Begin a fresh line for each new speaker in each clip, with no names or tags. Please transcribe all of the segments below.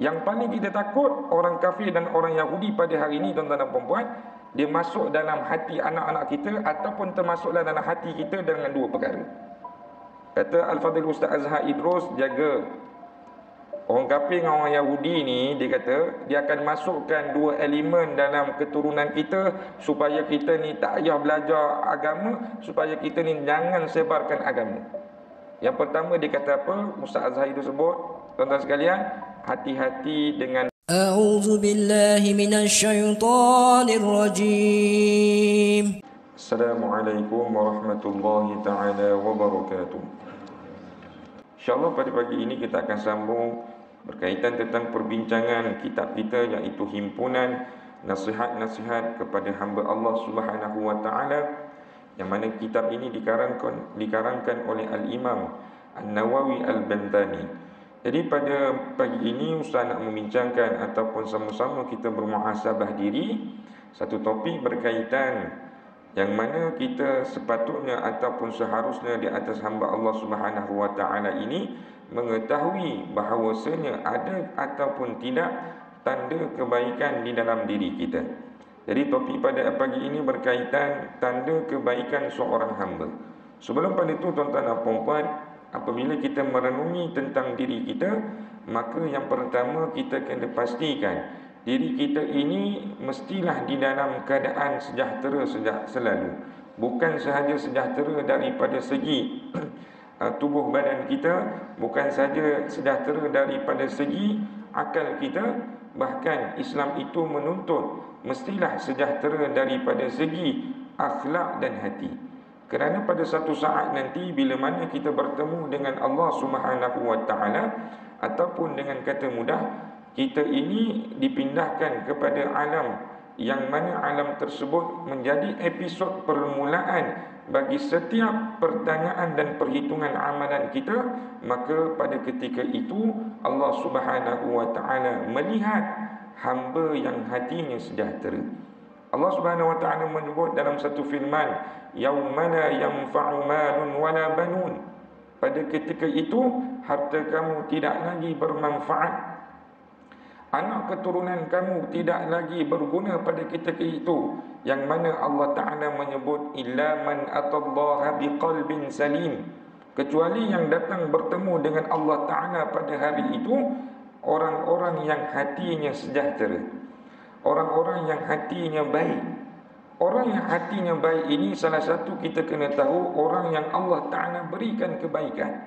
Yang paling kita takut orang kafir dan orang Yahudi pada hari ini, tuan-tuan dan puan-puan, dia masuk dalam hati anak-anak kita ataupun termasuklah dalam hati kita dengan dua perkara. Kata Al-Fadhil Ustaz Azhar Idrus, jaga orang kafir dengan orang Yahudi ni, dia kata dia akan masukkan dua elemen dalam keturunan kita supaya kita ni tak payah belajar agama, supaya kita ni jangan sebarkan agama. Yang pertama dia kata apa? Ustaz Azhar itu sebut, tuan-tuan sekalian, hati-hati dengan
A'udzu billahi minasyaitonir rajim.
Assalamualaikum warahmatullahi taala wabarakatuh. InsyaAllah pada pagi ini kita akan sambung berkaitan tentang perbincangan kitab kita, iaitu himpunan nasihat-nasihat kepada hamba Allah Subhanahu wa taala, yang mana kitab ini dikarangkan oleh Al-Imam An-Nawawi Al-Bantani. Jadi pada pagi ini Ustaz nak membincangkan ataupun sama-sama kita bermuhasabah diri satu topik berkaitan yang mana kita sepatutnya ataupun seharusnya di atas hamba Allah Subhanahu wa taala ini mengetahui bahawasanya ada ataupun tidak tanda kebaikan di dalam diri kita. Jadi topik pada pagi ini berkaitan tanda kebaikan seorang hamba. Sebelum pada itu, tuan-tuan dan puan-puan, apabila kita merenungi tentang diri kita, maka yang pertama kita kena pastikan diri kita ini mestilah di dalam keadaan sejahtera selalu. Bukan sahaja sejahtera daripada segi tubuh badan kita, bukan saja sejahtera daripada segi akal kita, bahkan Islam itu menuntut mestilah sejahtera daripada segi akhlak dan hati. Kerana pada satu saat nanti bila mana kita bertemu dengan Allah Subhanahu wa taala, ataupun dengan kata mudah, kita ini dipindahkan kepada alam yang mana alam tersebut menjadi episod permulaan bagi setiap pertanyaan dan perhitungan amalan kita. Maka pada ketika itu Allah Subhanahu wa taala melihat hamba yang hatinya sejahtera. Allah Subhanahu wa taala menyebut dalam satu firman, yauma la yanfa'u malun wala banun. Pada ketika itu harta kamu tidak lagi bermanfaat, anak keturunan kamu tidak lagi berguna pada ketika itu, yang mana Allah Ta'ala menyebut illa man atallaha biqalbin salim, kecuali yang datang bertemu dengan Allah Ta'ala pada hari itu orang-orang yang hatinya sejahtera, orang-orang yang hatinya baik. Orang yang hatinya baik ini salah satu kita kena tahu orang yang Allah Ta'ala berikan kebaikan.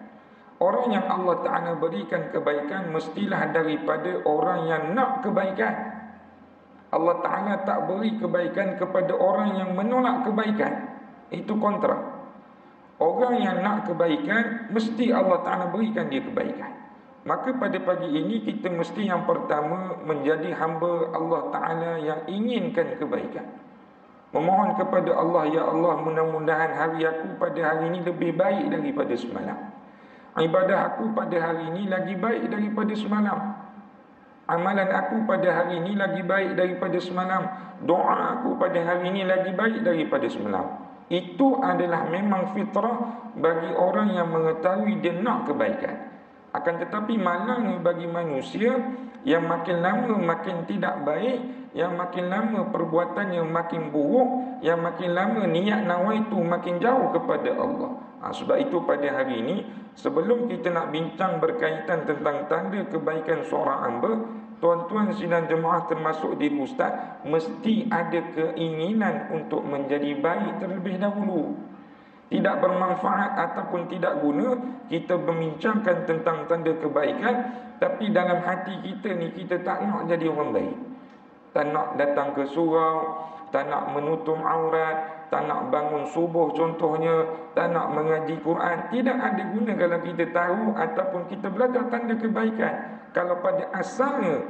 Orang yang Allah Ta'ala berikan kebaikan mestilah daripada orang yang nak kebaikan. Allah Ta'ala tak beri kebaikan kepada orang yang menolak kebaikan. Itu kontra. Orang yang nak kebaikan, mesti Allah Ta'ala berikan dia kebaikan. Maka pada pagi ini kita mesti yang pertama menjadi hamba Allah Ta'ala yang inginkan kebaikan. Memohon kepada Allah, ya Allah, mudah-mudahan hari aku pada hari ini lebih baik daripada semalam. Ibadah aku pada hari ini lagi baik daripada semalam. Amalan aku pada hari ini lagi baik daripada semalam. Doa aku pada hari ini lagi baik daripada semalam. Itu adalah memang fitrah bagi orang yang mengetahui dia nak kebaikan. Akan tetapi malangnya bagi manusia yang makin lama makin tidak baik, yang makin lama perbuatannya makin buruk, yang makin lama niat nawaitu makin jauh kepada Allah. Sebab itu pada hari ini, sebelum kita nak bincang berkaitan tentang tanda kebaikan seorang hamba, tuan-tuan sidang jemaah termasuk diri ustaz, mesti ada keinginan untuk menjadi baik terlebih dahulu. Tidak bermanfaat ataupun tidak guna kita membincangkan tentang tanda kebaikan, tapi dalam hati kita ni kita tak nak jadi orang baik. Tak nak datang ke surau, tak nak menutup aurat, tak nak bangun subuh contohnya, tak nak mengaji Quran. Tidak ada guna kalau kita tahu ataupun kita belajar tanda kebaikan. Kalau pada asalnya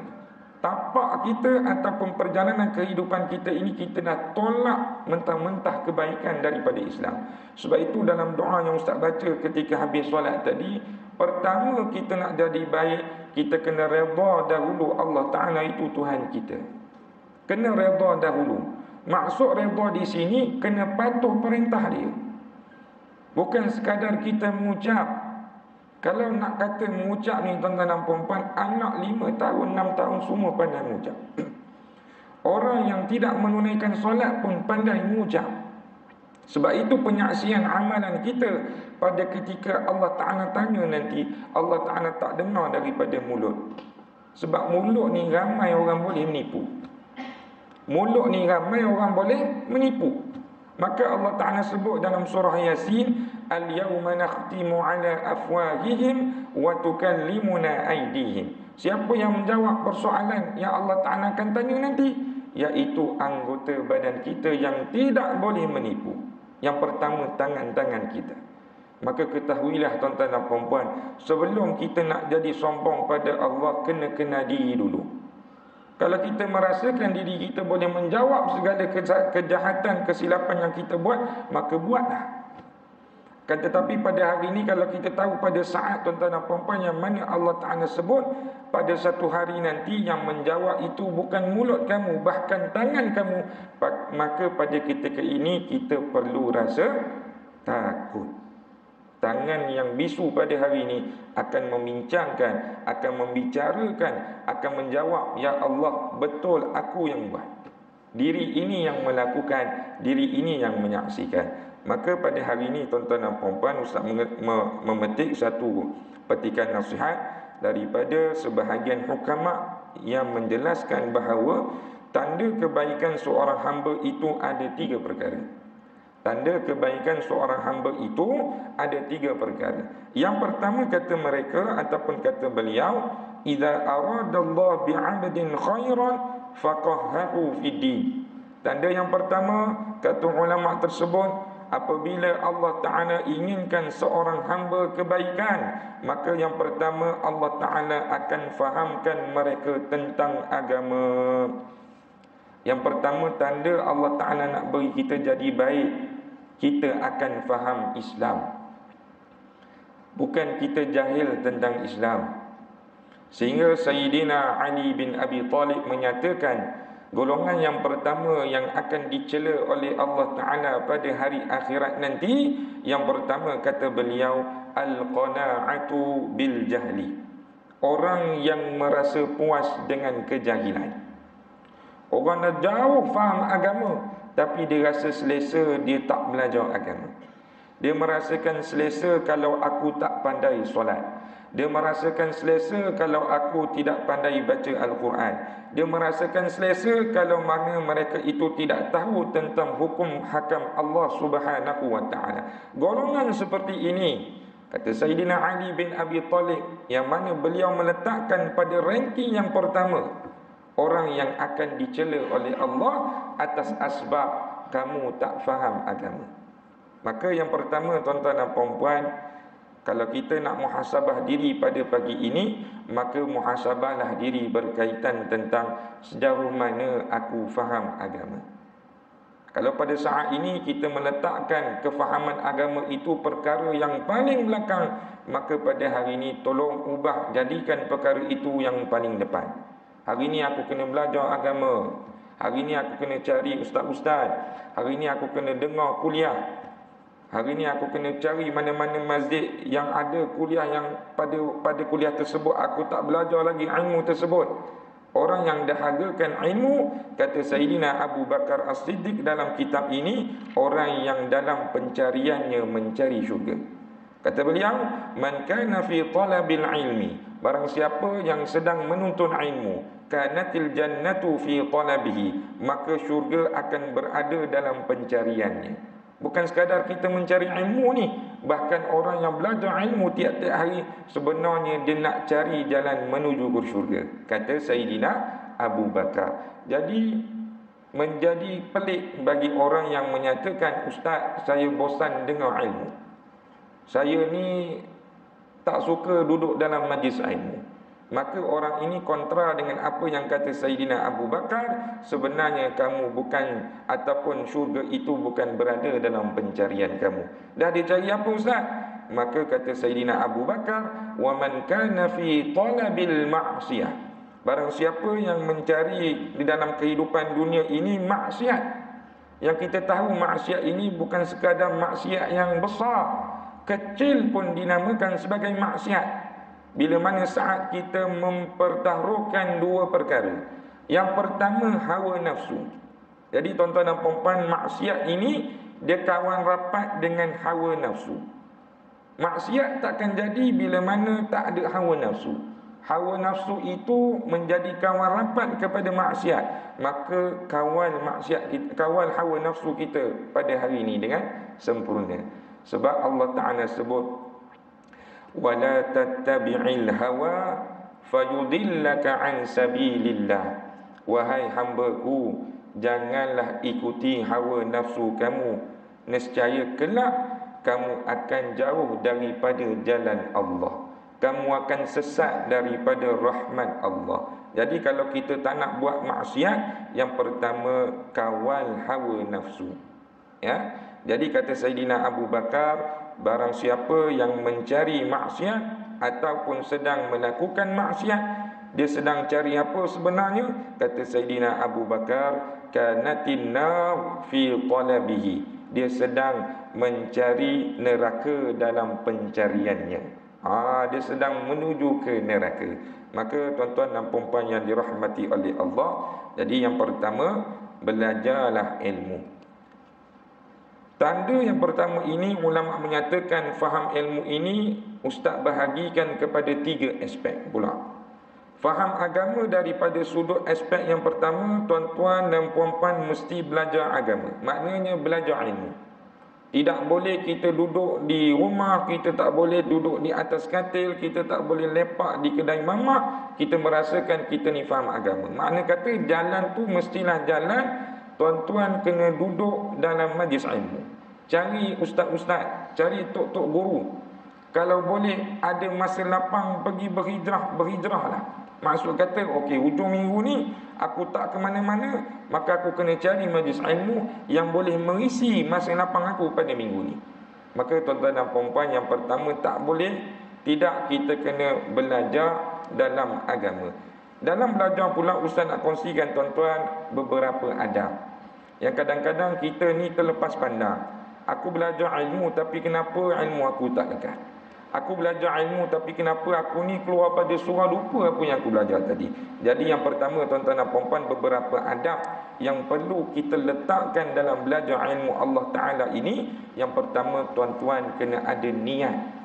tapak kita ataupun perjalanan kehidupan kita ini kita dah tolak mentah-mentah kebaikan daripada Islam. Sebab itu dalam doa yang Ustaz baca ketika habis solat tadi, pertama kita nak jadi baik, kita kena redha dahulu Allah Ta'ala itu Tuhan kita. Kena redha dahulu. Maksud redha di sini kena patuh perintah dia. Bukan sekadar kita mengucap Kalau nak kata mengucap ni tuan-tuan dan puan-puan, anak 5 tahun, 6 tahun semua pandai mengucap. Orang yang tidak menunaikan solat pun pandai mengucap. Sebab itu penyaksian amalan kita pada ketika Allah Ta'ala tanya nanti, Allah Ta'ala tak dengar daripada mulut. Sebab mulut ni ramai orang boleh menipu. Mulut ni ramai orang boleh menipu. Maka Allah Ta'ala sebut dalam surah Yasin, Al-yawma nakhtimu ala afwahihim wa tukallimuna aydihim. Siapa yang menjawab persoalan yang Allah Ta'ala akan tanya nanti, iaitu anggota badan kita yang tidak boleh menipu. Yang pertama, tangan-tangan kita. Maka ketahuilah tuan-tuan dan puan-puan, sebelum kita nak jadi sombong pada Allah, kena kenal diri dulu. Kalau kita merasakan diri kita boleh menjawab segala kejahatan, kesilapan yang kita buat, maka buatlah. Kan tetapi pada hari ini, kalau kita tahu pada saat tuan-tuan dan puan-puan yang mana Allah Ta'ala sebut, pada satu hari nanti yang menjawab itu bukan mulut kamu, bahkan tangan kamu, maka pada ketika ini kita perlu rasa takut. Tangan yang bisu pada hari ini akan membincangkan, akan membicarakan, akan menjawab, ya Allah, betul aku yang buat. Diri ini yang melakukan, diri ini yang menyaksikan. Maka pada hari ini tuan-tuan dan puan-puan, Ustaz memetik satu petikan nasihat daripada sebahagian hukama yang menjelaskan bahawa tanda kebaikan seorang hamba itu ada 3 perkara. Tanda kebaikan seorang hamba itu ada 3 perkara. Yang pertama kata mereka ataupun kata beliau, idza aradallahu bi'abdin khairan faqahahu fid din. Tanda yang pertama kata ulama tersebut, apabila Allah Ta'ala inginkan seorang hamba kebaikan, maka yang pertama Allah Ta'ala akan fahamkan mereka tentang agama. Yang pertama tanda Allah Ta'ala nak beri kita jadi baik, kita akan faham Islam. Bukan kita jahil tentang Islam. Sehingga Sayyidina Ali bin Abi Talib menyatakan, golongan yang pertama yang akan dicela oleh Allah Ta'ala pada hari akhirat nanti, yang pertama kata beliau, al-qana'atu bil jahli. Orang yang merasa puas dengan kejahilan. Orang dah jauh faham agama, tapi dia rasa selesa dia tak belajar agama. Dia merasakan selesa kalau aku tak pandai solat. Dia merasakan selesa kalau aku tidak pandai baca Al-Quran. Dia merasakan selesa kalau mana mereka itu tidak tahu tentang hukum hakam Allah Subhanahu wa ta'ala. Golongan seperti ini, kata Sayyidina Ali bin Abi Talib, yang mana beliau meletakkan pada ranking yang pertama, orang yang akan dicela oleh Allah atas asbab kamu tak faham agama. Maka yang pertama tuan-tuan dan puan-puan, kalau kita nak muhasabah diri pada pagi ini, maka muhasabahlah diri berkaitan tentang sejauh mana aku faham agama. Kalau pada saat ini kita meletakkan kefahaman agama itu perkara yang paling belakang, maka pada hari ini tolong ubah, jadikan perkara itu yang paling depan. Hari ini aku kena belajar agama. Hari ini aku kena cari ustaz-ustaz. Hari ini aku kena dengar kuliah. Hari ini aku kena cari mana-mana masjid yang ada kuliah, yang pada kuliah tersebut aku tak belajar lagi ilmu tersebut. Orang yang dahagakan ilmu, kata Sayyidina Abu Bakar As-Siddiq dalam kitab ini, orang yang dalam pencariannya mencari syurga. Kata beliau, man kana fi talabil ilmi, barang siapa yang sedang menuntut ilmu, kanatil jannatu fi talabihi, maka syurga akan berada dalam pencariannya. Bukan sekadar kita mencari ilmu ni, bahkan orang yang belajar ilmu tiap-tiap hari, sebenarnya dia nak cari jalan menuju ke syurga, kata Sayyidina Abu Bakar. Jadi menjadi pelik bagi orang yang menyatakan, ustaz, saya bosan dengar ilmu, saya ni tak suka duduk dalam majlis ilmu. Maka orang ini kontra dengan apa yang kata Sayyidina Abu Bakar. Sebenarnya kamu bukan, ataupun syurga itu bukan berada dalam pencarian kamu. Dah dicari apa ustaz? Maka kata Sayyidina Abu Bakar, wa man kana fi talabil ma'siyah, barang siapa yang mencari di dalam kehidupan dunia ini maksiat. Yang kita tahu maksiat ini bukan sekadar maksiat yang besar, kecil pun dinamakan sebagai maksiat. Bila mana saat kita mempertaruhkan dua perkara. Yang pertama, hawa nafsu. Jadi tuan-tuan dan puan-puan, maksiat ini dia kawan rapat dengan hawa nafsu. Maksiat takkan jadi bila mana tak ada hawa nafsu. Hawa nafsu itu menjadi kawan rapat kepada maksiat, maka kawal hawa nafsu kita pada hari ini dengan sempurna. Sebab Allah Ta'ala sebut, wala tattabi'il hawa fayudillaka an sabilillah. Wahai hambaku, janganlah ikuti hawa nafsu kamu, nescaya kelak kamu akan jauh daripada jalan Allah, kamu akan sesat daripada rahmat Allah. Jadi kalau kita tak nak buat maksiat, yang pertama kawal hawa nafsu. Ya. Jadi kata Sayyidina Abu Bakar, barang siapa yang mencari maksiat ataupun sedang melakukan maksiat, dia sedang cari apa sebenarnya? Kata Sayyidina Abu Bakar, kanatin nar fi talabihi. Dia sedang mencari neraka dalam pencariannya. Dia sedang menuju ke neraka. Maka tuan-tuan dan puan-puan yang dirahmati oleh Allah, jadi yang pertama, belajarlah ilmu. Tanda yang pertama ini, ulama menyatakan faham ilmu ini ustaz bahagikan kepada 3 aspek pula. Faham agama daripada sudut aspek yang pertama, tuan-tuan dan puan-puan mesti belajar agama. Maknanya belajar ilmu. Tidak boleh kita duduk di rumah, kita tak boleh duduk di atas katil, kita tak boleh lepak di kedai mamak, kita merasakan kita ni faham agama. Makna kata jalan tu mestilah jalan, tuan-tuan kena duduk dalam majlis ilmu. Cari ustaz-ustaz, cari tok-tok guru. Kalau boleh ada masa lapang pergi berhijrah lah. Maksud kata, okey, hujung minggu ni aku tak ke mana-mana, maka aku kena cari majlis ilmu yang boleh mengisi masa lapang aku pada minggu ni. Maka tuan-tuan dan puan-puan, yang pertama, tak boleh tidak kita kena belajar dalam agama. Dalam belajar pula ustaz nak kongsikan tuan-tuan beberapa adab yang kadang-kadang kita ni terlepas pandang. Aku belajar ilmu tapi kenapa ilmu aku tak dekat? Aku belajar ilmu tapi kenapa aku ni keluar pada surah lupa apa yang aku belajar tadi. Jadi yang pertama tuan-tuan dan puan-puan, beberapa adab yang perlu kita letakkan dalam belajar ilmu Allah Ta'ala ini. Yang pertama tuan-tuan, kena ada niat.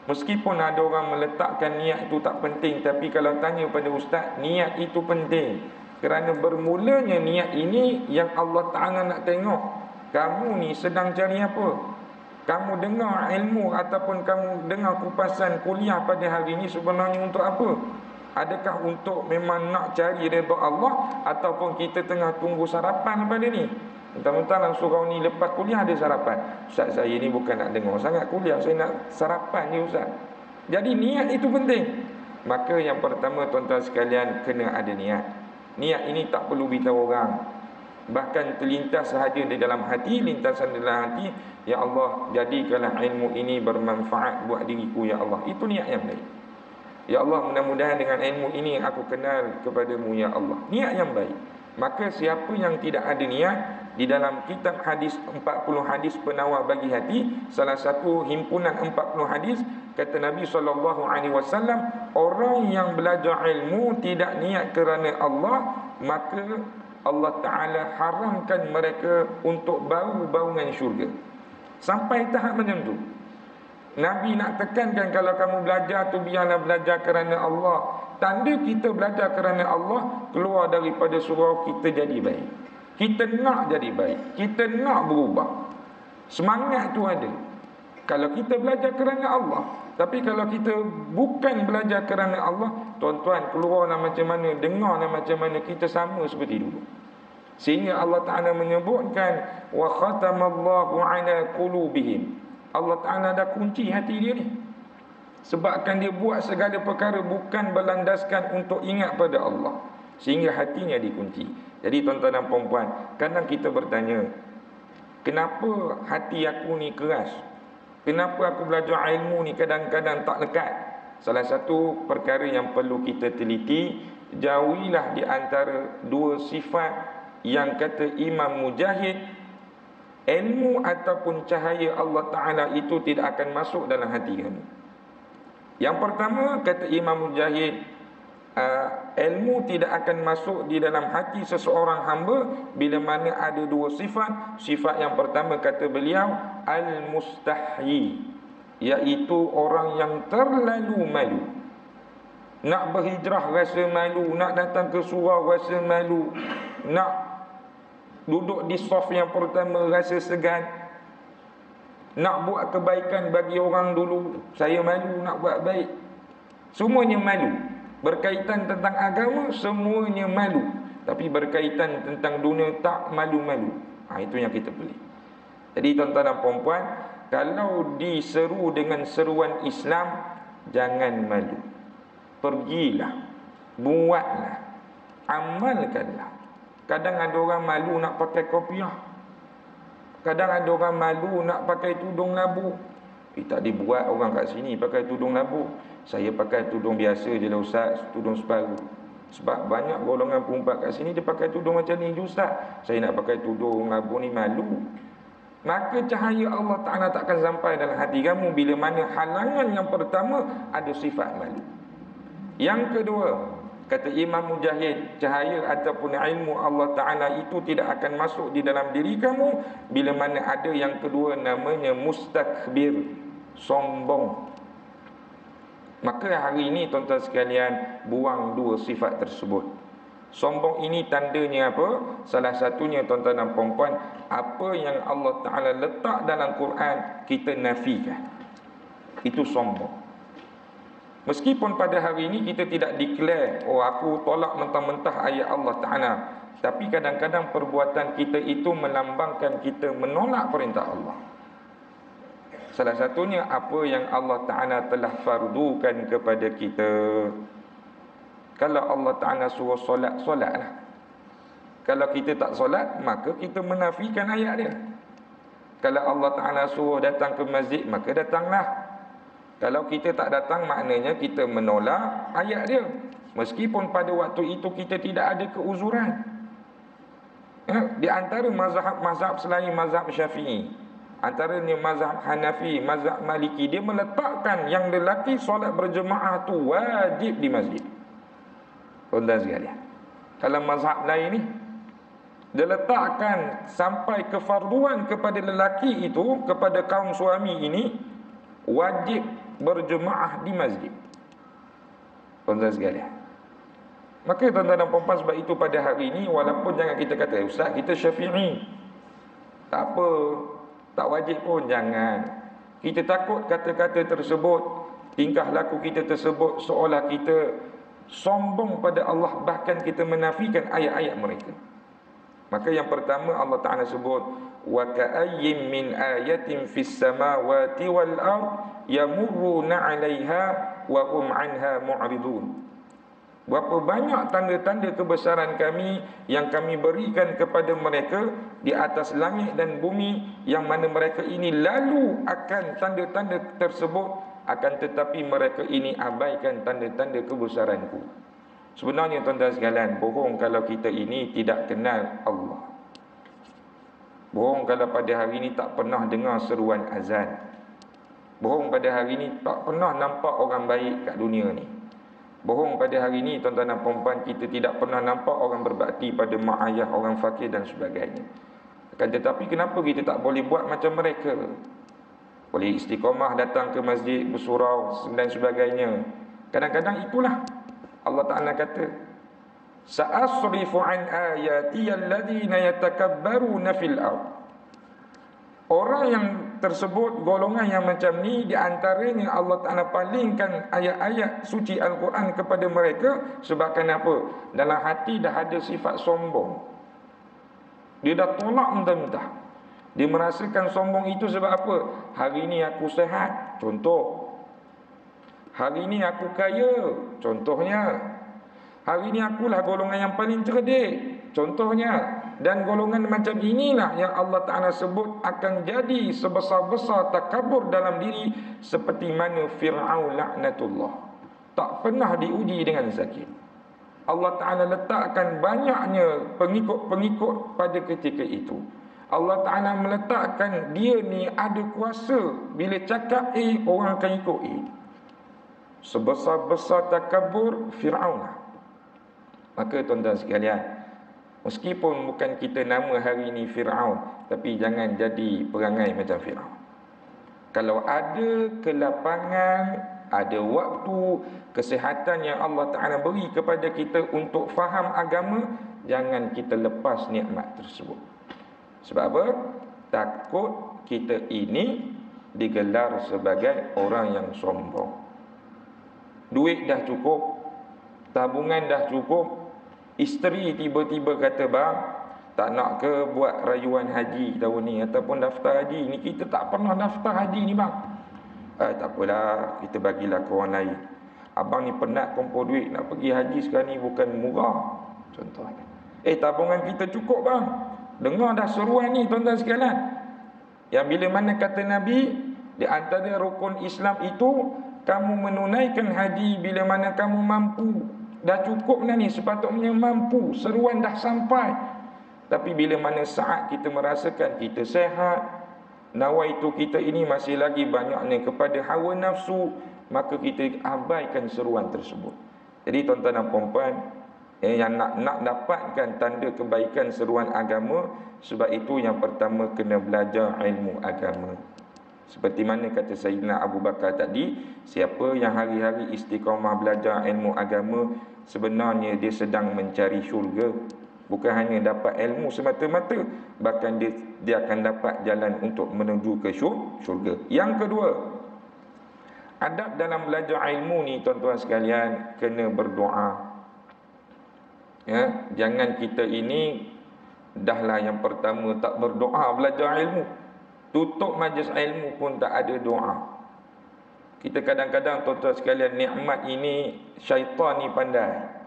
Meskipun ada orang meletakkan niat itu tak penting, tapi kalau tanya pada ustaz, niat itu penting. Kerana bermulanya niat ini yang Allah Ta'ala nak tengok. Kamu ni sedang cari apa? Kamu dengar ilmu ataupun kamu dengar kupasan kuliah pada hari ini sebenarnya untuk apa? Adakah untuk memang nak cari redha Allah, ataupun kita tengah tunggu sarapan pada ni? Mentang-mentang dalam surau ni lepas kuliah ada sarapan. Ustaz, saya ni bukan nak dengar sangat kuliah, saya nak sarapan ni ustaz. Jadi niat itu penting. Maka yang pertama tuan-tuan sekalian, kena ada niat. Niat ini tak perlu beritahu orang. Bahkan terlintas sahaja di dalam hati, lintasan di dalam hati, ya Allah, jadikanlah ilmu ini bermanfaat buat diriku ya Allah. Itu niat yang baik. Ya Allah, mudah-mudahan dengan ilmu ini aku kenal kepadamu ya Allah. Niat yang baik. Maka siapa yang tidak ada niat, di dalam kitab hadis 40 hadis penawar bagi hati, salah satu himpunan 40 hadis, kata Nabi SAW, orang yang belajar ilmu tidak niat kerana Allah, maka Allah Ta'ala haramkan mereka untuk bau-baungan syurga. Sampai tahap macam tu. Nabi nak tekankan, kalau kamu belajar tu biarlah belajar kerana Allah. Tanda kita belajar kerana Allah, keluar daripada surau kita jadi baik. Kita nak jadi baik, kita nak berubah. Semangat tu ada kalau kita belajar kerana Allah. Tapi kalau kita bukan belajar kerana Allah, tuan-tuan, keluarlah macam mana, dengarlah macam mana, kita sama seperti dulu. Sehingga Allah Ta'ala menyebutkan, wa khatamallahu ala qulubihim. Allah Ta'ala dah kunci hati dia ni. Sebabkan dia buat segala perkara bukan berlandaskan untuk ingat pada Allah, sehingga hatinya dikunci. Jadi tuan-tuan dan puan-puan, kadang kita bertanya, kenapa hati aku ni keras? Kenapa aku belajar ilmu ni kadang-kadang tak lekat? Salah satu perkara yang perlu kita teliti, jauhilah di antara dua sifat yang kata Imam Mujahid, ilmu ataupun cahaya Allah Ta'ala itu tidak akan masuk dalam hati kamu. Yang pertama, kata Imam Mujahid, ilmu tidak akan masuk di dalam hati seseorang hamba bila mana ada dua sifat. Sifat yang pertama, kata beliau, al-mustahyi, iaitu orang yang terlalu malu. Nak berhijrah rasa malu, nak datang ke surau rasa malu, nak duduk di saf yang pertama rasa segan, nak buat kebaikan bagi orang dulu, saya malu nak buat baik. Semuanya malu. Berkaitan tentang agama, semuanya malu. Tapi berkaitan tentang dunia, tak malu-malu. Itu yang kita pilih. Jadi tuan-tuan dan puan-puan, kalau diseru dengan seruan Islam, jangan malu. Pergilah, buatlah, amalkanlah. Kadang ada orang malu nak pakai kopiah, kadang ada orang malu nak pakai tudung labu. Tak dibuat orang kat sini pakai tudung labu. Saya pakai tudung biasa je lah Ustaz, tudung separuh. Sebab banyak golongan perempuan kat sini dia pakai tudung macam ni je Ustaz. Saya nak pakai tudung labu ni malu. Maka cahaya Allah Ta'ala takkan sampai dalam hati kamu bila mana halangan yang pertama ada sifat malu. Yang kedua, kata Imam Mujahid, cahaya ataupun ilmu Allah Ta'ala itu tidak akan masuk di dalam diri kamu bila mana ada yang kedua, namanya mustakbir, sombong. Maka hari ini tuan-tuan sekalian, buang dua sifat tersebut. Sombong ini tandanya apa? Salah satunya tuan-tuan dan puan-puan, apa yang Allah Ta'ala letak dalam Quran, kita nafikan. Itu sombong. Meskipun pada hari ini kita tidak declare, aku tolak mentah-mentah ayat Allah Ta'ala, tapi kadang-kadang perbuatan kita itu melambangkan kita menolak perintah Allah. Salah satunya apa yang Allah Ta'ala telah fardukan kepada kita. Kalau Allah Ta'ala suruh solat, solatlah. Kalau kita tak solat, maka kita menafikan ayat dia. Kalau Allah Ta'ala suruh datang ke masjid, maka datanglah. Kalau kita tak datang, maknanya kita menolak ayat dia. Meskipun pada waktu itu kita tidak ada keuzuran. Di antara mazhab selain mazhab Syafi'i, antaranya mazhab Hanafi, mazhab Maliki, dia meletakkan yang lelaki solat berjemaah tu wajib di masjid. Tuan-tuan sekalian, kalau mazhab lain ni, dia letakkan sampai kefarduan kepada lelaki itu, kepada kaum suami ini, wajib berjemaah di masjid. Tuan-tuan sekalian, maka tuan-tuan dan puan-puan, sebab itu pada hari ini, walaupun jangan kita kata Ustaz kita Syafi'i, tak apa, tak wajib pun, jangan. Kita takut kata-kata tersebut, tingkah laku kita tersebut seolah kita sombong pada Allah, bahkan kita menafikan ayat-ayat mereka. Maka yang pertama Allah Ta'ala sebut, wa ka'ayyin min ayatin fis samawati wal ard yamurruna 'alaiha wa hum 'anha mu'ridun. Berapa banyak tanda-tanda kebesaran kami yang kami berikan kepada mereka di atas langit dan bumi, yang mana mereka ini lalu akan tanda-tanda tersebut, akan tetapi mereka ini abaikan tanda-tanda kebesaranku. Sebenarnya tuan-tuan sekalian, bohong kalau kita ini tidak kenal Allah. Bohong kalau pada hari ini tak pernah dengar seruan azan. Bohong pada hari ini tak pernah nampak orang baik kat dunia ni. Bohong pada hari ini tuan-tuan dan puan-puan, kita tidak pernah nampak orang berbakti pada mak ayah, orang fakir dan sebagainya. Akan tetapi kenapa kita tak boleh buat macam mereka? Boleh istiqamah, datang ke masjid, bersurau dan sebagainya. Kadang-kadang itulah Allah Ta'ala kata, sa'asrifu an ayati alladhina yatakabbaruna fil ard. Orang yang tersebut, golongan yang macam ni, di antaranya Allah Ta'ala palingkan ayat-ayat suci Al-Quran kepada mereka. Sebab kenapa? Dalam hati dah ada sifat sombong. Dia dah tolak mentah-mentah. Dia merasakan sombong itu sebab apa? Hari ini aku sehat, contoh. Hari ini aku kaya, contohnya. Hari ini akulah golongan yang paling cerdik, contohnya. Dan golongan macam inilah yang Allah Ta'ala sebut akan jadi sebesar-besar takabur dalam diri, seperti mana Fir'aun laknatullah tak pernah diuji dengan sakit. Allah Ta'ala letakkan banyaknya pengikut-pengikut pada ketika itu. Allah Ta'ala meletakkan dia ni ada kuasa. Bila cakap A, orang akan ikut A. Sebesar-besar takabur Fir'aun. Maka tuan-tuan sekalian, meskipun bukan kita nama hari ini Fir'aun, tapi jangan jadi perangai macam Fir'aun. Kalau ada kelapangan, ada waktu, kesihatan yang Allah Ta'ala beri kepada kita untuk faham agama, jangan kita lepas nikmat tersebut. Sebab apa? Takut kita ini digelar sebagai orang yang sombong. Duit dah cukup, tabungan dah cukup, isteri tiba-tiba kata, bang, tak nak ke buat rayuan haji tahun ni, ataupun daftar haji ni, kita tak pernah daftar haji ni bang. Tak apalah, kita bagilah ke orang lain. Abang ni penat kumpul duit, nak pergi haji sekarang ni bukan murah. Contohnya, tabungan kita cukup bang. Dengar dah seruan ni tuan-tuan sekalian, yang bila mana kata Nabi, di antara rukun Islam itu kamu menunaikan haji bila mana kamu mampu. Dah cukup dah ni, sepatutnya mampu, seruan dah sampai. Tapi bila mana saat kita merasakan kita sehat, nawaitu kita ini masih lagi banyaknya kepada hawa nafsu, maka kita abaikan seruan tersebut. Jadi tuan-tuan dan puan-puan, yang nak dapatkan tanda kebaikan seruan agama, sebab itu yang pertama kena belajar ilmu agama. Seperti mana kata Sayyidina Abu Bakar tadi, siapa yang hari-hari istiqamah belajar ilmu agama, sebenarnya dia sedang mencari syurga. Bukan hanya dapat ilmu semata-mata, bahkan dia akan dapat jalan untuk menuju ke syurga. Yang kedua, adab dalam belajar ilmu ni tuan-tuan sekalian, kena berdoa. Ya, jangan kita ini dahlah yang pertama tak berdoa belajar ilmu, tutup majlis ilmu pun tak ada doa. Kita kadang-kadang tuan-tuan sekalian, nikmat ini syaitan ni pandai.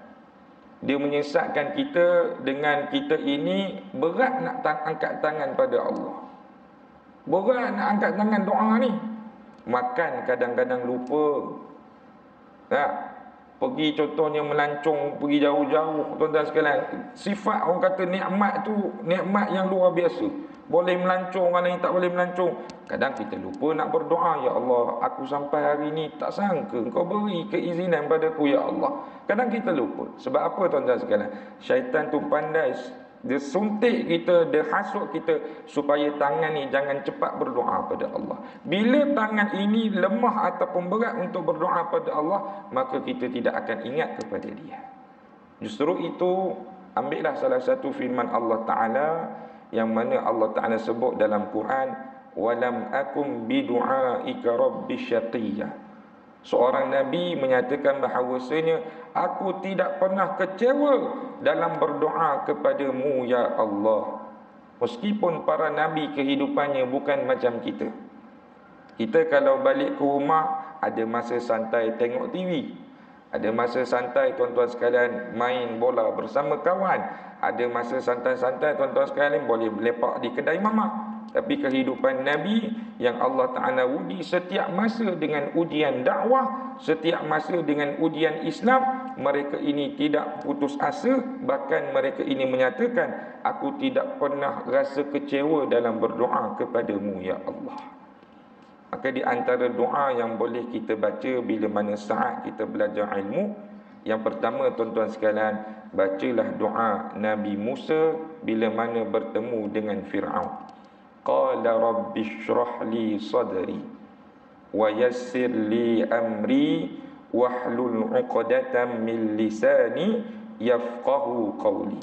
Dia menyesatkan kita dengan kita ini berat nak angkat tangan pada Allah, berat nak angkat tangan doa ni. Makan kadang-kadang lupa. Pergi contohnya melancong, pergi jauh-jauh tuan-tuan sekalian. Sifat orang kata nikmat tu nikmat yang luar biasa. Boleh melancong, orang lain tak boleh melancong. Kadang kita lupa nak berdoa, ya Allah, aku sampai hari ni tak sangka Engkau beri keizinan padaku, ya Allah. Kadang kita lupa. Sebab apa tuan-tuan sekalian? Syaitan tu pandai. Dia suntik kita, dia hasut kita supaya tangan ni jangan cepat berdoa pada Allah. Bila tangan ini lemah ataupun berat untuk berdoa pada Allah, maka kita tidak akan ingat kepada dia. Justru itu, ambillah salah satu firman Allah Ta'ala, yang mana Allah Ta'ala sebut dalam Quran, walam akum bidu'aika rabbi syaqiyya. Seorang Nabi menyatakan bahawasanya, aku tidak pernah kecewa dalam berdoa kepadamu, ya Allah. Meskipun para Nabi kehidupannya bukan macam kita. Kita kalau balik ke rumah, ada masa santai tengok TV, ada masa santai tuan-tuan sekalian main bola bersama kawan, ada masa santai-santai tuan-tuan sekalian boleh lepak di kedai mamak. Tapi kehidupan Nabi yang Allah Ta'ala uji setiap masa dengan ujian dakwah, setiap masa dengan ujian Islam, mereka ini tidak putus asa. Bahkan mereka ini menyatakan, aku tidak pernah rasa kecewa dalam berdoa kepadamu, ya Allah. Maka di antara doa yang boleh kita baca bila mana saat kita belajar ilmu, yang pertama tuan-tuan sekalian, bacalah doa Nabi Musa bila mana bertemu dengan Fir'aun. Qala rabbi shrah li sadri wa yassir li amri wahlul 'uqdatam min lisani yafqahu qawli.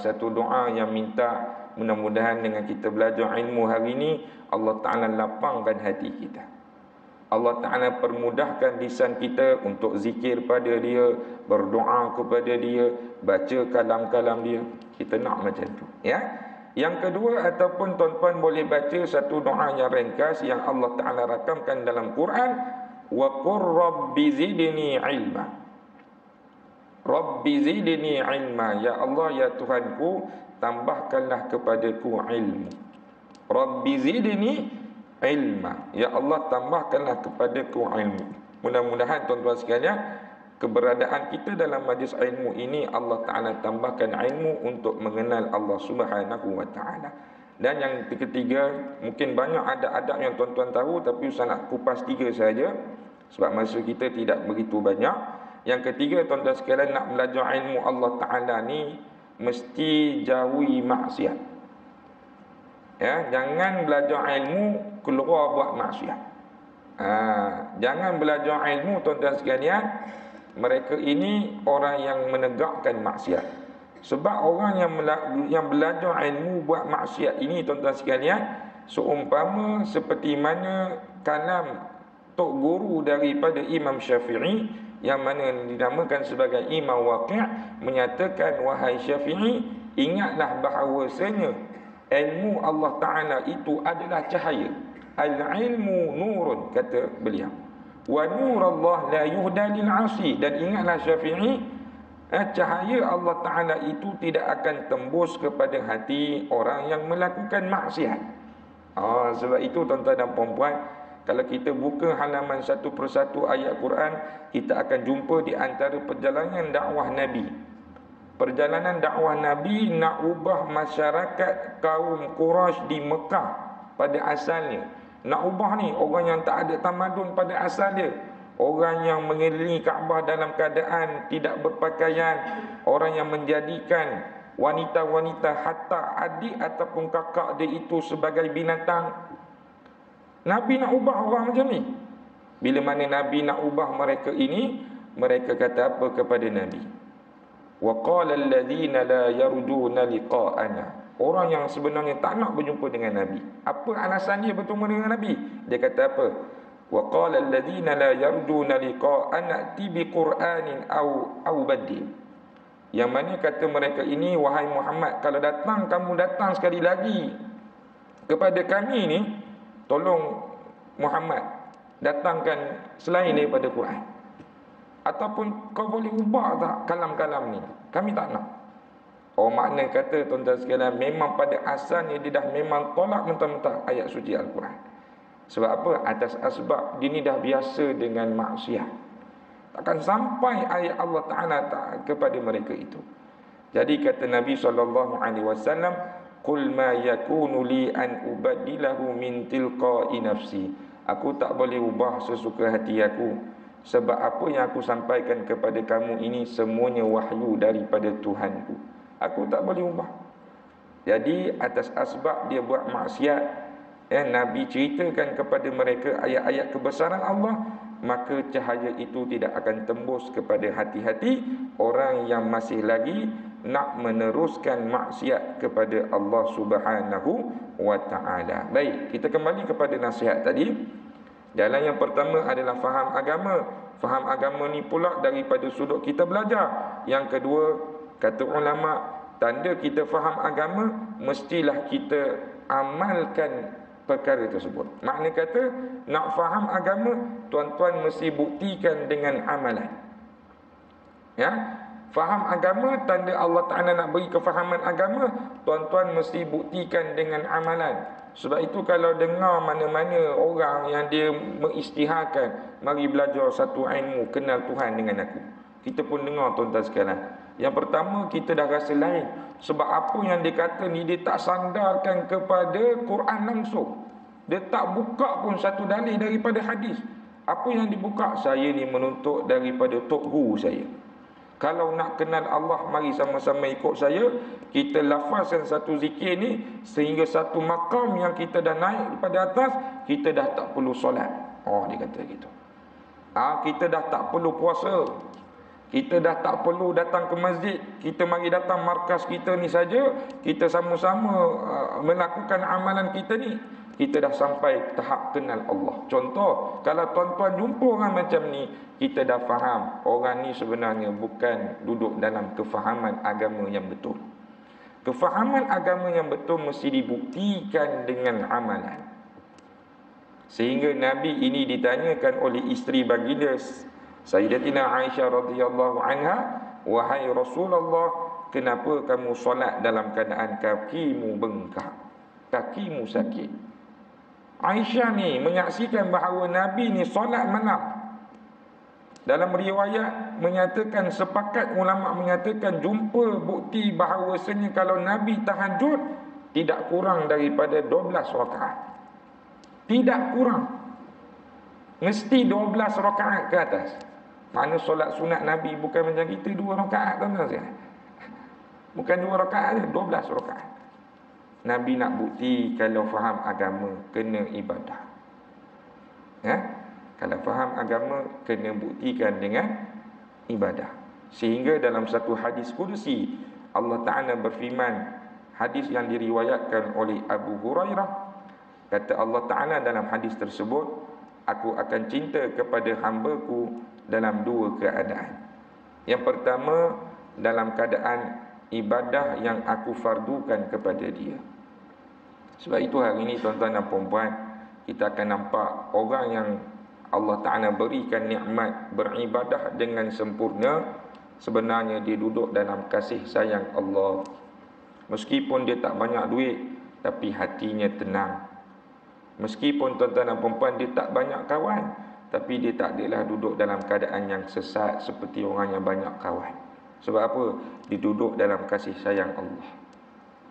Satu doa yang minta mudah-mudahan dengan kita belajar ilmu hari ini, Allah Ta'ala lapangkan hati kita. Allah Ta'ala permudahkan lisan kita untuk zikir pada dia, berdoa kepada dia, baca kalam-kalam dia. Kita nak macam tu, ya. Yang kedua, ataupun tuan-tuan boleh baca satu doa yang ringkas yang Allah Ta'ala rakamkan dalam Quran, wa qur rabbi zidni ilma. Rabbi zidni ilma, ya Allah, ya Tuhanku, tambahkanlah kepadaku ilmu. Rabbi zidni ilma, ya Allah, tambahkanlah kepadaku ilmu. Mudah-mudahan tuan-tuan sekalian, keberadaan kita dalam majlis ilmu ini, Allah Ta'ala tambahkan ilmu untuk mengenal Allah Subhanahu wa Ta'ala. Dan yang ketiga, mungkin banyak adab-adab yang tuan-tuan tahu, tapi Ustaz nak kupas 3 saja sebab masa kita tidak begitu banyak. Yang ketiga, tuan-tuan sekalian, nak belajar ilmu Allah Ta'ala ni mesti jauhi maksiat. Ya, jangan belajar ilmu keluar buat maksiat. Jangan belajar ilmu, tuan-tuan sekalian, mereka ini orang yang menegakkan maksiat. Sebab orang yang belajar ilmu buat maksiat ini, tuan-tuan sekalian, seumpama seperti mana kalam tok guru daripada Imam Syafi'i yang mana dinamakan sebagai Imam Waqi', menyatakan, wahai Syafi'i, ingatlah bahawasanya ilmu Allah Ta'ala itu adalah cahaya. Al-ilmu nurun, kata beliau. Wa nur Allah la yuhda lil 'asi. Dan ingatlah Syafi'i, cahaya Allah Ta'ala itu tidak akan tembus kepada hati orang yang melakukan maksiat. Sebab itu tuan-tuan dan puan-puan, kalau kita buka halaman satu persatu ayat Quran, kita akan jumpa di antara perjalanan dakwah Nabi. Perjalanan dakwah Nabi nak ubah masyarakat kaum Quraisy di Mekah pada asalnya. Nak ubah ni orang yang tak ada tamadun pada asal dia, orang yang mengelilingi Kaabah dalam keadaan tidak berpakaian, orang yang menjadikan wanita-wanita hatta adik ataupun kakak dia itu sebagai binatang. Nabi nak ubah orang macam ni. Bila mana Nabi nak ubah mereka ini, mereka kata apa kepada Nabi? Wa qala alladhina la yarjuna liqa'ana. Orang yang sebenarnya tak nak berjumpa dengan Nabi. Apa alasan dia bertemu dengan Nabi? Dia kata apa? Wa qala alladhina la yarjuna liqa'ana ati bi Qur'anin aw badil. Yang mana kata mereka ini, wahai Muhammad, kalau kamu datang sekali lagi kepada kami ni, tolong Muhammad datangkan selain daripada Quran. Ataupun kau boleh ubah tak kalam-kalam ni? Kami tak nak. Makna kata, tuan-tuan sekalian, memang pada asalnya dia dah memang tolak mentah-mentah ayat suci Al-Quran. Sebab apa? Atas asbab dia ni dah biasa dengan maksiat. Takkan sampai ayat Allah Ta'ala kepada mereka itu. Jadi kata Nabi SAW, Qul ma yakunu li an ubaddilahu min tilqa'i nafsi. Aku tak boleh ubah sesuka hati aku. Sebab apa yang aku sampaikan kepada kamu ini semuanya wahyu daripada Tuhanku. Aku tak boleh ubah. Jadi atas asbab dia buat maksiat, Nabi ceritakan kepada mereka ayat-ayat kebesaran Allah, maka cahaya itu tidak akan tembus kepada hati-hati orang yang masih lagi nak meneruskan maksiat kepada Allah Subhanahu wa Ta'ala. Baik, kita kembali kepada nasihat tadi. Jalan yang pertama adalah faham agama. Faham agama ni pula daripada sudut kita belajar. Yang kedua, kata ulama, tanda kita faham agama, mestilah kita amalkan perkara tersebut. Makna kata, nak faham agama, tuan-tuan mesti buktikan dengan amalan. Ya, faham agama, tanda Allah Ta'ala nak beri kefahaman agama, tuan-tuan mesti buktikan dengan amalan. Sebab itu kalau dengar mana-mana orang yang dia mengisytiharkan, mari belajar satu ilmu, kenal Tuhan dengan aku. Kita pun dengar, tuan-tuan sekalian. Yang pertama, kita dah rasa lain. Sebab apa yang dia kata ni, dia tak sandarkan kepada Quran langsung. Dia tak buka pun satu dalil daripada hadis. Apa yang dibuka? Saya ni menuntut daripada tok guru saya. Kalau nak kenal Allah, mari sama-sama ikut saya. Kita lafazkan satu zikir ni, sehingga satu makam yang kita dah naik daripada atas, kita dah tak perlu solat. Dia kata gitu. Kita dah tak perlu puasa. Kita dah tak perlu datang ke masjid. Kita mari datang markas kita ni saja. Kita sama-sama melakukan amalan kita ni. Kita dah sampai tahap kenal Allah. Contoh, kalau tuan-tuan jumpa orang macam ni, kita dah faham orang ni sebenarnya bukan duduk dalam kefahaman agama yang betul. Kefahaman agama yang betul mesti dibuktikan dengan amalan. Sehingga Nabi ini ditanyakan oleh isteri baginda Sayyidatina Aisyah radhiyallahu anha, wahai Rasulullah, kenapa kamu solat dalam keadaan kakimu bengkak, kakimu sakit? Aisyah ni menyaksikan bahawa Nabi ni solat malam. Dalam riwayat menyatakan, sepakat ulama menyatakan, jumpa bukti bahawasanya kalau Nabi tahajud, tidak kurang daripada 12 rakaat. Tidak kurang. Mesti 12 rakaat ke atas. Mana solat sunat Nabi bukan macam kita 2 rakaat, tuan-tuan. Bukan 2 rakaat, 12 rakaat. Nabi nak bukti kalau faham agama kena ibadah. Ya? Kalau faham agama kena buktikan dengan ibadah. Sehingga dalam satu hadis kursi Allah Ta'ala berfirman, hadis yang diriwayatkan oleh Abu Hurairah, kata Allah Ta'ala dalam hadis tersebut, aku akan cinta kepada hamba-Ku dalam 2 keadaan. Yang pertama, dalam keadaan ibadah yang aku fardukan kepada dia. Sebab itu hari ini tuan-tuan dan puan-puan, kita akan nampak orang yang Allah Ta'ala berikan nikmat beribadah dengan sempurna, sebenarnya dia duduk dalam kasih sayang Allah. Meskipun dia tak banyak duit, tapi hatinya tenang. Meskipun tuan-tuan dan puan-puan dia tak banyak kawan, tapi dia tak adalah duduk dalam keadaan yang sesat seperti orang yang banyak kawan. Sebab apa? Dia duduk dalam kasih sayang Allah.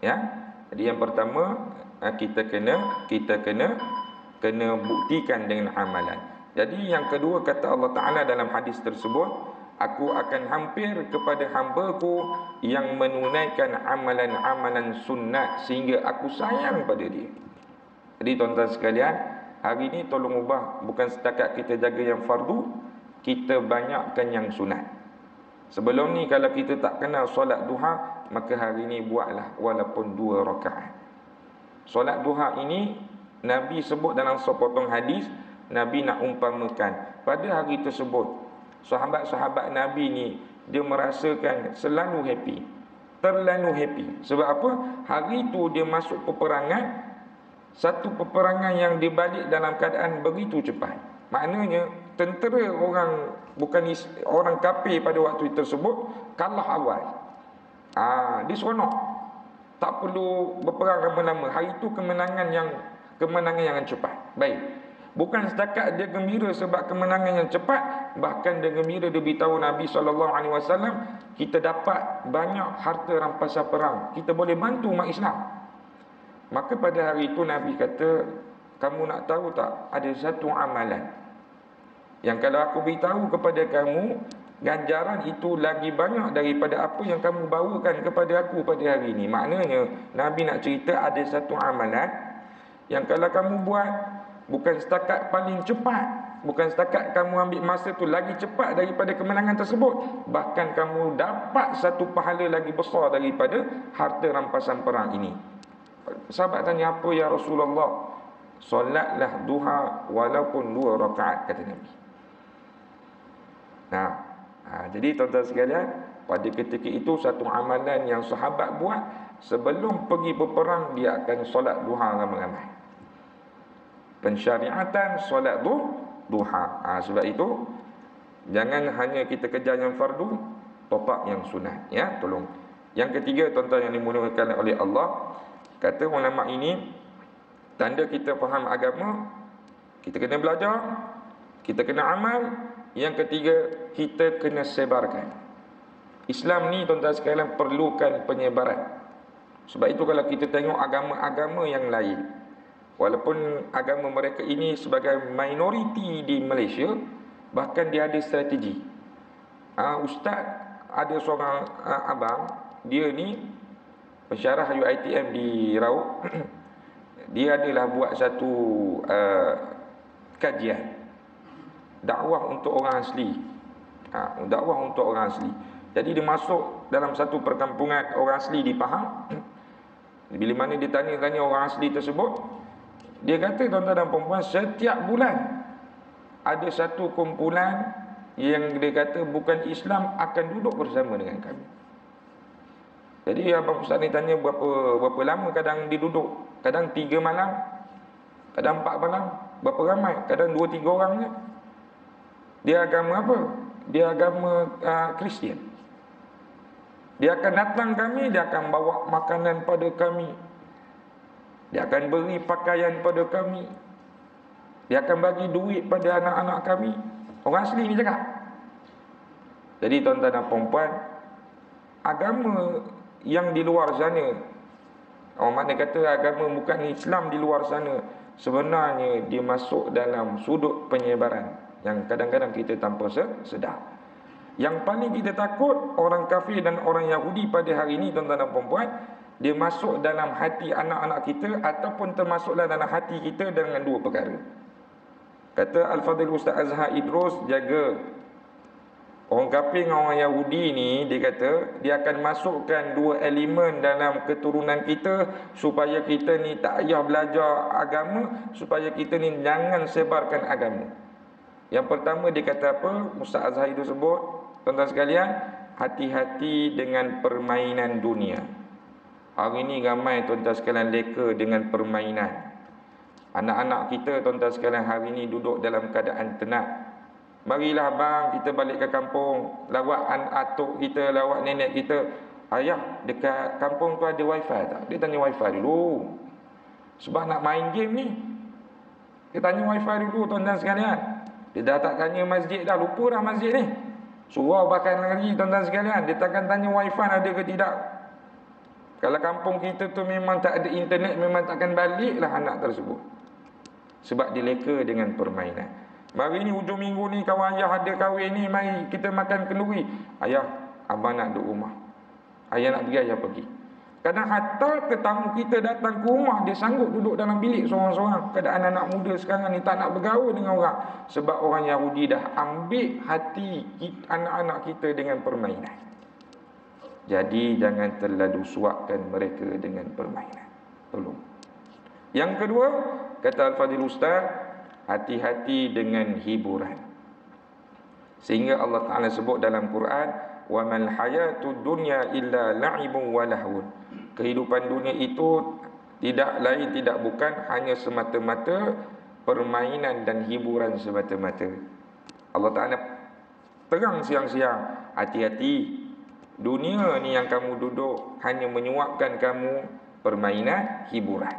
Ya. Jadi yang pertama, kita kena buktikan dengan amalan. Jadi yang kedua, kata Allah Ta'ala dalam hadis tersebut, aku akan hampir kepada hamba-Ku yang menunaikan amalan-amalan sunat sehingga aku sayang pada dia. Jadi tuan-tuan sekalian, hari ini tolong ubah, bukan setakat kita jaga yang fardu, kita banyakkan yang sunat. Sebelum ni kalau kita tak kenal solat duha, maka hari ini buatlah walaupun 2 rakaat. Solat duha ini Nabi sebut dalam sepotong hadis, Nabi nak umpamakan pada hari tersebut sahabat-sahabat Nabi ni dia merasakan selalu happy, terlalu happy. Sebab apa? Hari itu dia masuk peperangan, satu peperangan yang dibalik dalam keadaan begitu cepat. Maknanya tentera orang orang kafir pada waktu tersebut kalah awal. Dia seronok, tak perlu berperang lama-lama. Hari itu kemenangan yang cepat. Baik. Bukan setakat dia gembira sebab kemenangan yang cepat, bahkan dia gembira, dia beritahu Nabi SAW, kita dapat banyak harta rampasan perang, kita boleh bantu umat Islam. Maka pada hari itu Nabi kata, kamu nak tahu tak, ada satu amalan yang kalau aku beritahu kepada kamu, ganjaran itu lagi banyak daripada apa yang kamu bawakan kepada aku pada hari ini. Maknanya Nabi nak cerita ada satu amalan yang kalau kamu buat, bukan setakat paling cepat, bukan setakat kamu ambil masa tu lagi cepat daripada kemenangan tersebut, bahkan kamu dapat satu pahala lagi besar daripada harta rampasan perang ini. Sahabat tanya, apa ya Rasulullah? Solatlah duha walaupun 2 rakaat, kata Nabi. Jadi tuan-tuan sekalian, pada ketika itu satu amalan yang sahabat buat, sebelum pergi berperang dia akan solat duha ramai-ramai. Pensyariatan solat duha. Sebab itu jangan hanya kita kejar yang fardu, top up yang sunat, ya, tolong. Yang ketiga tuan-tuan yang dimuliakan oleh Allah, kata ulama ini, tanda kita faham agama, kita kena belajar, kita kena amal. Yang ketiga, kita kena sebarkan. Islam ni tuan-tuan sekalian perlukan penyebaran. Sebab itu kalau kita tengok agama-agama yang lain, walaupun agama mereka ini sebagai minoriti di Malaysia, bahkan dia ada strategi. Ustaz, ada seorang abang, dia ni pensyarah UiTM di Raub. Dia adalah buat satu kajian dakwah untuk orang asli. Dakwah untuk orang asli. Jadi dia masuk dalam satu perkampungan orang asli di Pahang. Bila mana dia tanya-tanya orang asli tersebut, dia kata, tuan-tuan dan puan-puan, setiap bulan ada satu kumpulan yang dia kata bukan Islam akan duduk bersama dengan kami. Jadi abang ustaz ni tanya berapa lama kadang dia duduk. Kadang 3 malam, kadang 4 malam. Berapa ramai? Kadang 2-3 orang je. Dia agama apa? Dia agama Kristian. Dia akan datang kami, dia akan bawa makanan pada kami, dia akan beri pakaian pada kami, dia akan bagi duit pada anak-anak kami. Orang asli ni cakap. Jadi tuan-tuan dan puan-puan, agama yang di luar sana, Orang mana kata agama bukan Islam di luar sana, sebenarnya dia masuk dalam sudut penyebaran yang kadang-kadang kita tanpa sedar. Yang paling kita takut orang kafir dan orang Yahudi pada hari ini, tuan-tuan dan puan-puan, dia masuk dalam hati anak-anak kita ataupun termasuklah dalam hati kita dengan dua perkara. Kata Al-Fadhil Ustaz Azhar Idrus, jaga orang kafir dengan orang Yahudi ni, dia kata dia akan masukkan dua elemen dalam keturunan kita supaya kita ni tak payah belajar agama, supaya kita ni jangan sebarkan agama. Yang pertama dia kata apa? Ustaz Azhar itu sebut, tuan-tuan sekalian, hati-hati dengan permainan dunia. Hari ni ramai tuan-tuan sekalian leka dengan permainan. Anak-anak kita tuan-tuan sekalian hari ni duduk dalam keadaan tenang. Marilah bang, kita balik ke kampung, lawat atuk kita, lawat nenek kita. Ayah, dekat kampung tu ada wifi tak? Dia tanya wifi dulu. Sebab nak main game ni, dia tanya wifi dulu tuan-tuan sekalian. Dia dah tak tanya masjid dah, lupa dah masjid ni. Surau bahkan lagi tuan-tuan sekalian, dia takkan tanya wifi ada ke tidak. Kalau kampung kita tu memang tak ada internet, memang takkan baliklah anak tersebut. Sebab dileka dengan permainan. Mari ni hujung minggu ni kawan ayah ada kahwin ni, mari kita makan kenduri. Ayah, abang nak duduk rumah. Ayah nak pergi, ayah pergi. Kadang hatta tetamu kita datang ke rumah, dia sanggup duduk dalam bilik seorang-seorang. Keadaan anak muda sekarang ni tak nak bergaul dengan orang. Sebab orang Yahudi dah ambil hati anak-anak kita dengan permainan. Jadi jangan terlalu suapkan mereka dengan permainan. Tolong. Yang kedua, kata Al-Fadhil Ustaz, hati-hati dengan hiburan. Sehingga Allah Ta'ala sebut dalam Quran, wa mal hayatud dunya illa la'ibun wa lahun. Kehidupan dunia itu tidak lain tidak bukan hanya semata-mata permainan dan hiburan semata-mata. Allah Ta'ala terang siang-siang, hati-hati. Dunia ni yang kamu duduk hanya menyuapkan kamu permainan, hiburan.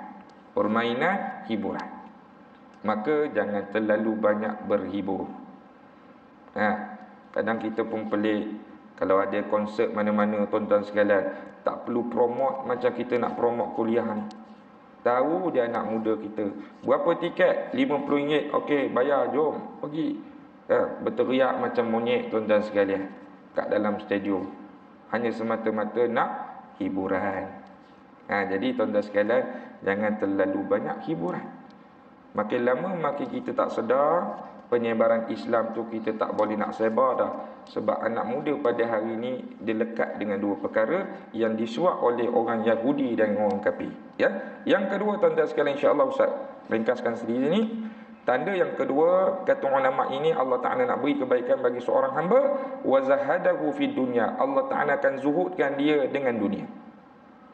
Permainan, hiburan. Maka jangan terlalu banyak berhibur. Kadang kita pun pelik. Kalau ada konsert mana-mana tuan-tuan sekalian, tak perlu promote macam kita nak promote kuliah ni. Tahu dia anak muda kita, berapa tiket? RM50. Okey, bayar, jom pergi. Berteriak macam monyet tuan-tuan sekalian kat dalam stadium. Hanya semata-mata nak hiburan. Jadi tuan-tuan sekalian, jangan terlalu banyak hiburan. Makin lama makin kita tak sedar, penyebaran Islam tu kita tak boleh nak sebar dah. Sebab anak muda pada hari ini dia lekat dengan dua perkara yang disuap oleh orang Yahudi dan orang kafir. Ya. Yang kedua tuan-tuan sekalian, insya-Allah Ustaz ringkaskan sedikit ni. Tanda yang kedua, kata ulama ini, Allah Ta'ala nak beri kebaikan bagi seorang hamba, wa zahadahu fid dunya. Allah Ta'ala akan zuhudkan dia dengan dunia.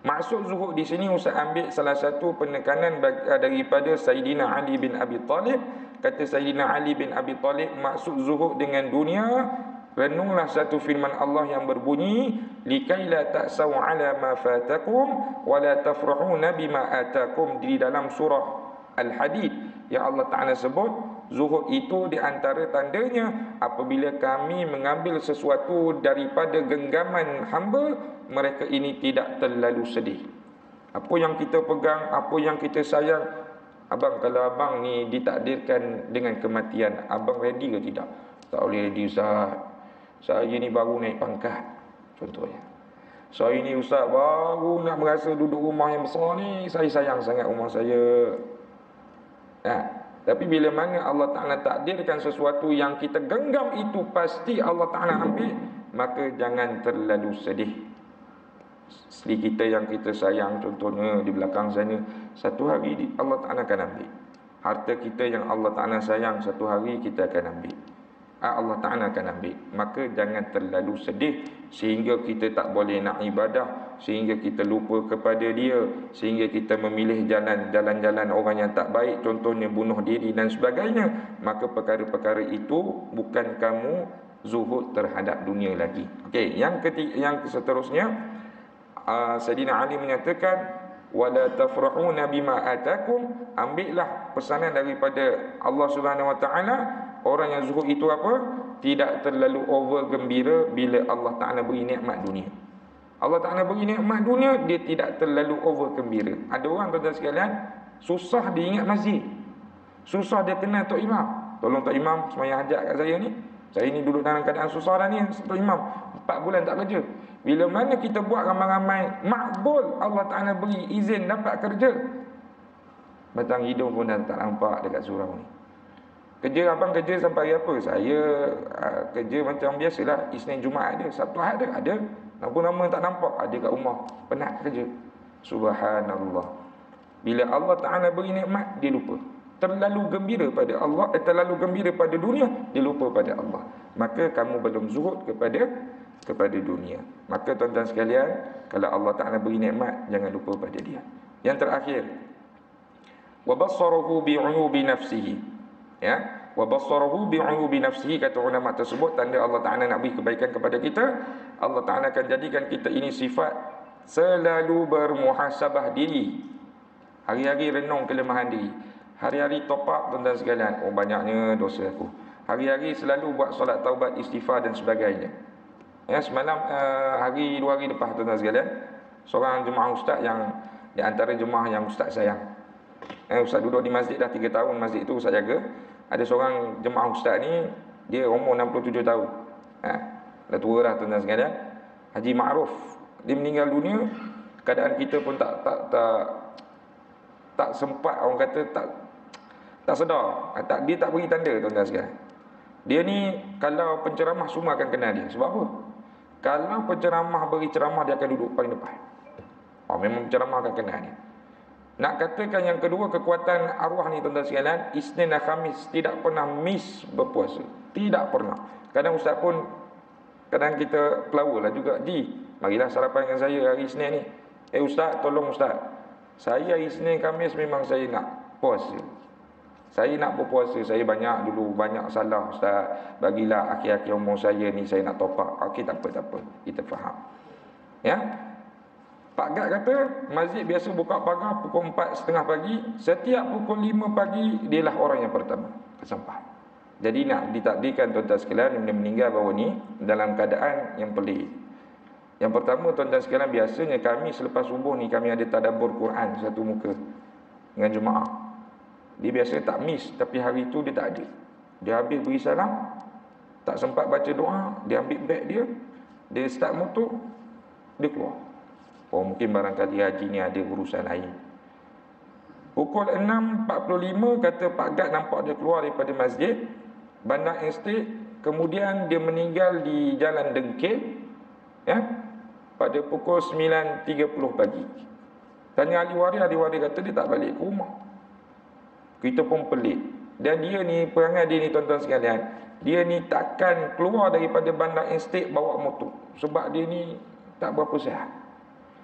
Maksud zuhud di sini Ustaz ambil salah satu penekanan daripada Sayyidina Ali bin Abi Talib. Kata Sayyidina Ali bin Abi Talib, maksud zuhud dengan dunia, renunglah satu firman Allah yang berbunyi, likai la ta'saw ala ma fatakum wa la tafrahuna bima atakum, di dalam surah Al-Hadid yang Allah Ta'ala sebut, zuhud itu di antara tandanya apabila kami mengambil sesuatu daripada genggaman hamba, mereka ini tidak terlalu sedih. Apa yang kita pegang, apa yang kita sayang, abang, kalau abang ni ditakdirkan dengan kematian, abang ready ke tidak? Tak boleh ready Ustaz. Saya ni baru naik pangkat, contohnya. Saya ni Ustaz baru nak merasa duduk rumah yang besar ni, saya sayang sangat rumah saya. Tapi bila mana Allah Ta'ala takdirkan sesuatu yang kita genggam itu pasti Allah Ta'ala ambil, maka jangan terlalu sedih. Isteri kita yang kita sayang contohnya di belakang sana, satu hari Allah Ta'ala akan ambil. Harta kita yang Allah Ta'ala sayang, satu hari kita akan ambil. Allah Ta'ala akan ambil. Maka jangan terlalu sedih sehingga kita tak boleh nak ibadah, sehingga kita lupa kepada dia, sehingga kita memilih jalan-jalan orang yang tak baik, contohnya bunuh diri dan sebagainya. Maka perkara-perkara itu bukan kamu zuhud terhadap dunia lagi. Okey, yang seterusnya, Sayyidina Ali menyatakan, wala tafrahuna bima atakum, ambillah pesanan daripada Allah Subhanahu Wa Taala. Orang yang zuhud itu apa? Tidak terlalu over gembira bila Allah Ta'ala beri nikmat dunia. Allah Ta'ala beri nikmat dunia, dia tidak terlalu over gembira. Ada orang tuan-tuan sekalian, susah dia ingat masjid, susah dia kenal Tok Imam. Tolong Tok Imam semayang hajat kat saya ni. Saya ni duduk dalam keadaan susah dah ni, Tok Imam 4 bulan tak kerja. Bila mana kita buat ramai-ramai, makbul, Allah Ta'ala beri izin dapat kerja, batang hidung pun dah tak nampak dekat surau ni. Kerja abang kerja sampai hari apa? Saya kerja macam biasalah, Isnin Jumaat ada, Sabtu Ahad ada. Nama-nama tak nampak, ada kat rumah, penat kerja. Subhanallah. Bila Allah Ta'ala beri nikmat, dia lupa. Terlalu gembira pada Allah, terlalu gembira pada dunia, dia lupa pada Allah. Maka kamu belum zuhud kepada dunia. Maka tuan-tuan sekalian, kalau Allah Ta'ala beri nikmat, jangan lupa pada dia. Yang terakhir, wa bassarahu bi'uyubi nafsihi. Ya, wa bassarahu bi'uyubi nafsihi, kata ulama tersebut, tanda Allah Ta'ala nak beri kebaikan kepada kita. Allah Ta'ala akan jadikan kita ini sifat selalu bermuhasabah diri, hari-hari renung kelemahan diri, hari-hari top up tuan-tuan sekalian. Oh, banyaknya dosa aku. Hari-hari selalu buat solat taubat, istighfar dan sebagainya. Ya, semalam hari 2 hari lepas tuan-tuan sekalian, seorang jemaah ustaz yang di antara jemaah yang ustaz sayang. Ustaz duduk di masjid dah 3 tahun, masjid itu ustaz jaga. Ada seorang jemaah ustaz ni, dia umur 67 tahun. Dah tua dah tuan-tuan sekalian. Haji Ma'ruf, dia meninggal dunia, keadaan kita pun tak sempat, orang kata tak sedar. Dia tak beri tanda tuan-tuan sekalian. Dia ni kalau penceramah semua akan kenal dia. Sebab apa? Kalau penceramah beri ceramah, dia akan duduk paling depan. Memang penceramah akan kenal dia. Nak katakan yang kedua, kekuatan arwah ni tuan-tuan sekalian, Isnin dan Khamis tidak pernah miss berpuasa. Tidak pernah. Kadang ustaz pun, kadang kita pelawa lah juga, marilah sarapan dengan saya hari Isnin ni. Ustaz, tolong ustaz, saya Isnin Khamis memang saya nak puasa. Saya nak berpuasa, saya banyak salah ustaz. Bagilah akhir-akhir umur saya ni, saya nak top up. Okey, tak apa. Kita faham. Ya. Pak Gad kata, masjid biasa buka pagar pukul 4.30 pagi. Setiap pukul 5 pagi, dialah orang yang pertama sampai. Jadi nak ditakdirkan tuan-tuan sekalian, yang meninggal baru ni dalam keadaan yang pelik. Yang pertama tuan-tuan sekalian, biasanya kami selepas subuh ni, kami ada tadabbur Quran satu muka dengan jemaah. Dia biasa tak miss, tapi hari tu dia tak ada. Dia habis beri salam, tak sempat baca doa, dia ambil beg dia start motor, dia keluar. Mungkin barangkali haji ni ada urusan lain. Pukul 6.45 kata Pak Gad nampak dia keluar daripada masjid Bandar Estate. Kemudian dia meninggal di Jalan Dengkil, ya, pada pukul 9.30 pagi. Tanya ahli waris kata dia tak balik ke rumah. Kita pun pelik. Dan dia ni, perangai dia ni tuan-tuan sekalian, dia ni takkan keluar daripada Bandar Estate bawa motor, sebab dia ni tak berapa sihat.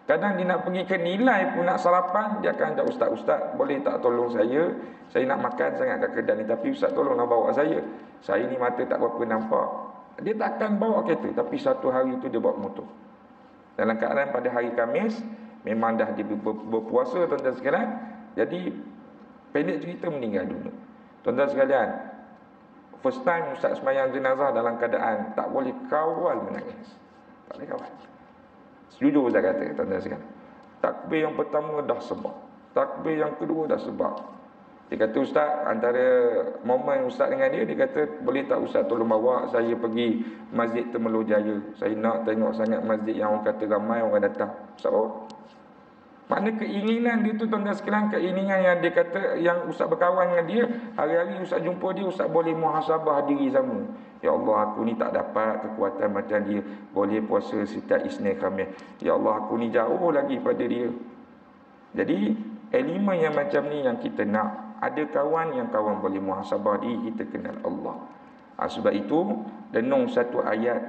Kadang dia nak pergi ke Nilai pun nak sarapan, dia akan ajak ustaz, boleh tak tolong saya nak makan sangat kat kedai ni, tapi ustaz tolonglah bawa saya ni mata tak berapa nampak. Dia takkan bawa kereta, tapi satu hari tu dia bawa motor. Dalam keadaan pada hari Khamis, memang dah dia berpuasa tuan-tuan sekalian. Jadi pendek cerita, meninggal dunia. Tuan-tuan sekalian, first time ustaz sembahyang jenazah dalam keadaan tak boleh kawal menangis. Tak boleh kawal. Jujur saya kata tuan-tuan sekalian, takbir yang pertama dah sebab, takbir yang kedua dah sebab. Dia kata ustaz, antara momen ustaz dengan dia kata, boleh tak ustaz tolong bawa saya pergi Masjid Temerloh Jaya, saya nak tengok sangat masjid yang orang kata ramai orang datang. Ustaz bawa. Makna keinginan dia tu tuan-tuan sekalian, keinginan yang dia kata, yang ustaz berkawan dengan dia, hari-hari ustaz jumpa dia, ustaz boleh muhasabah diri sama. Ya Allah, aku ni tak dapat kekuatan macam dia, boleh puasa setiap Isnin Khamis. Ya Allah, aku ni jauh lagi pada dia. Jadi elemen yang macam ni yang kita nak. Ada kawan yang kawan boleh muhasabah diri, kita kenal Allah. Sebab itu renung satu ayat,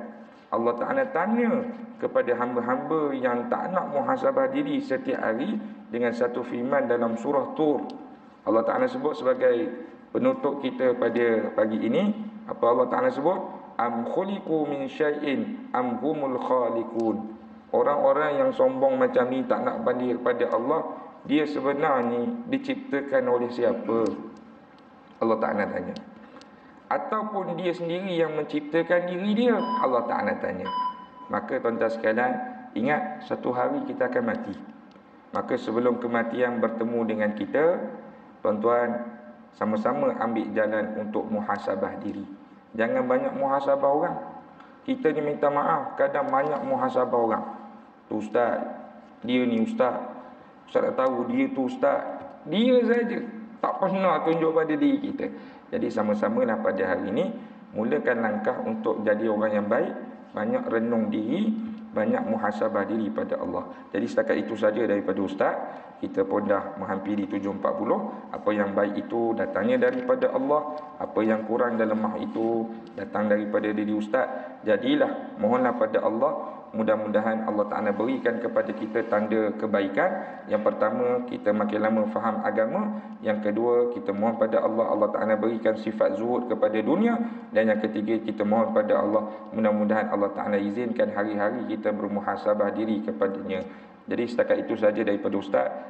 Allah Ta'ala tanya kepada hamba-hamba yang tak nak muhasabah diri setiap hari dengan satu firman dalam surah Tur. Allah Ta'ala sebut sebagai penutup kita pada pagi ini. Apa Allah Ta'ala sebut? Am khuliqu min syai'in am humul khaliqun. Orang-orang yang sombong macam ni, tak nak banding kepada Allah, dia sebenarnya diciptakan oleh siapa? Allah Ta'ala tanya. Ataupun dia sendiri yang menciptakan diri dia? Allah Ta'ala tanya. Maka tuan-tuan sekalian, Ingat, satu hari kita akan mati. Maka sebelum kematian bertemu dengan kita, tuan-tuan, sama-sama ambil jalan untuk muhasabah diri. Jangan banyak muhasabah orang. Kita ni minta maaf, kadang banyak muhasabah orang. Tu ustaz, dia ni ustaz. Ustaz tak tahu dia tu ustaz. Dia saja tak pernah tunjuk pada diri kita. Jadi sama-samalah pada hari ini, mulakan langkah untuk jadi orang yang baik. Banyak renung diri, banyak muhasabah diri pada Allah. Jadi setakat itu saja daripada ustaz. Kita pun dah menghampiri 7.40. Apa yang baik itu datangnya daripada Allah. Apa yang kurang dan lemah itu datang daripada diri ustaz. Jadilah, mohonlah pada Allah, mudah-mudahan Allah Ta'ala berikan kepada kita tanda kebaikan. Yang pertama, kita makin lama faham agama. Yang kedua, kita mohon pada Allah, Allah Ta'ala berikan sifat zuhud kepada dunia. Dan yang ketiga, kita mohon pada Allah, mudah-mudahan Allah Ta'ala izinkan hari-hari kita bermuhasabah diri kepadanya. Jadi setakat itu saja daripada ustaz.